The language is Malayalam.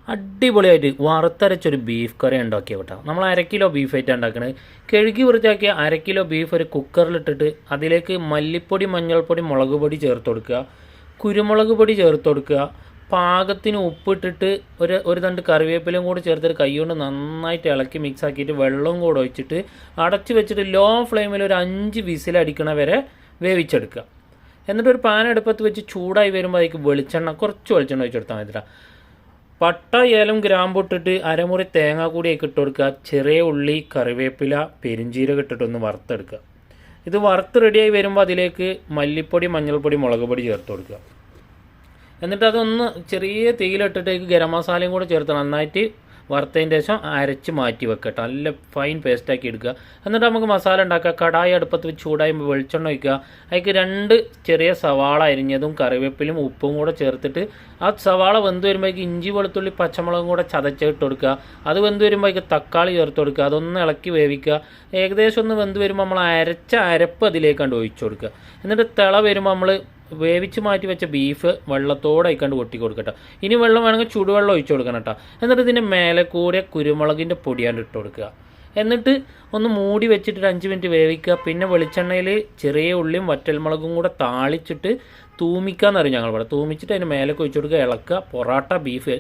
അടിപൊളിയായിട്ട് വറുത്തരച്ചൊരു ബീഫ് കറി ഉണ്ടാക്കിയ കേട്ടോ. നമ്മൾ 1/2 കിലോ ബീഫ് ആയിട്ട് ഉണ്ടാക്കണത്. കഴുകി വൃത്തിയാക്കിയ 1/2 കിലോ ബീഫ് ഒരു കുക്കറിലിട്ടിട്ട് അതിലേക്ക് മല്ലിപ്പൊടി, മഞ്ഞൾപ്പൊടി, മുളക് പൊടി ചേർത്ത് കൊടുക്കുക, കുരുമുളക് പൊടി ചേർത്ത് കൊടുക്കുക, പാകത്തിന് ഉപ്പിട്ടിട്ട് ഒരു തണ്ട് കറിവേപ്പിലയും കൂടി ചേർത്തിട്ട് കൈകൊണ്ട് നന്നായിട്ട് ഇളക്കി മിക്സ് ആക്കിയിട്ട് വെള്ളവും കൂടെ ഒഴിച്ചിട്ട് അടച്ച് വെച്ചിട്ട് ലോ ഫ്ലെയിമിൽ ഒരു 5 വിസിലടിക്കണ വരെ വേവിച്ചെടുക്കുക. എന്നിട്ടൊരു പാൻ അടുപ്പത്ത് വെച്ച് ചൂടായി വരുമ്പോൾ അതിലേക്ക് കുറച്ച് വെളിച്ചെണ്ണ ഒഴിച്ചെടുത്താൽ മതി. പട്ട, ഏലം, ഗ്രാമ്പു ഇട്ടിട്ട് അരമുറി തേങ്ങ കൂടി ഇട്ട് കൊടുക്കുക. ചെറിയ ഉള്ളി, കറിവേപ്പില, പെരിഞ്ചീരകം ഇട്ടിട്ടൊന്ന് വറുത്തെടുക്കുക. ഇത് വറുത്ത് റെഡിയായി വരുമ്പോൾ അതിലേക്ക് മല്ലിപ്പൊടി, മഞ്ഞൾപ്പൊടി, മുളക് പൊടി ചേർത്ത് കൊടുക്കുക. എന്നിട്ട് അതൊന്ന് ചെറിയ തീയിലിട്ടിട്ടേക്ക് ഗരം മസാലയും കൂടെ ചേർത്ത് നന്നായിട്ട് വറുത്തതിൻ്റെ ശേഷം അരച്ച് മാറ്റി വെക്കട്ടെ. നല്ല ഫൈൻ പേസ്റ്റാക്കി എടുക്കുക. എന്നിട്ട് നമുക്ക് മസാല ഉണ്ടാക്കുക. കടായി അടുപ്പത്ത് വെച്ച് ചൂടായുമ്പോൾ വെളിച്ചെണ്ണ ഒഴിക്കുക. അതിലേക്ക് 2 ചെറിയ സവാള അരിഞ്ഞതും കറിവേപ്പിലും ഉപ്പും കൂടെ ചേർത്തിട്ട് ആ സവാള വെന്ത് വരുമ്പോഴേക്ക് ഇഞ്ചി, വെളുത്തുള്ളി, പച്ചമുളകും കൂടെ ചതച്ചിട്ട് കൊടുക്കുക. അത് വെന്ത് വരുമ്പോഴേക്ക് തക്കാളി ചേർത്ത് കൊടുക്കുക. അതൊന്ന് ഇളക്കി വേവിക്കുക. ഏകദേശം ഒന്ന് വെന്ത് വരുമ്പോൾ നമ്മൾ അരച്ച അരപ്പ് അതിലേക്കാണ്ട് ഒഴിച്ചു കൊടുക്കുക. എന്നിട്ട് തിള വരുമ്പോൾ നമ്മൾ വേവിച്ച് മാറ്റി വെച്ച ബീഫ് വെള്ളത്തോടെ അയക്കാണ്ട് കൊട്ടി കൊടുക്കട്ടെ. ഇനി വെള്ളം വേണമെങ്കിൽ ചൂടുവെള്ളം ഒഴിച്ചു കൊടുക്കണം കേട്ടോ. എന്നിട്ട് ഇതിൻ്റെ മേലെ കൂടെ കുരുമുളകിൻ്റെ പൊടിയാണ്ട് ഇട്ട് കൊടുക്കുക. എന്നിട്ട് ഒന്ന് മൂടി വെച്ചിട്ട് 5 മിനിറ്റ് വേവിക്കുക. പിന്നെ വെളിച്ചെണ്ണയിൽ ചെറിയ ഉള്ളിയും വറ്റൽമുളകും കൂടെ താളിച്ചിട്ട് തൂമിക്കാന്ന് പറയും ഞങ്ങളിവിടെ. തൂമിച്ചിട്ട് അതിന് മേലെ ഒഴിച്ചു കൊടുക്കുക, ഇളക്കുക. പൊറോട്ട ബീഫ്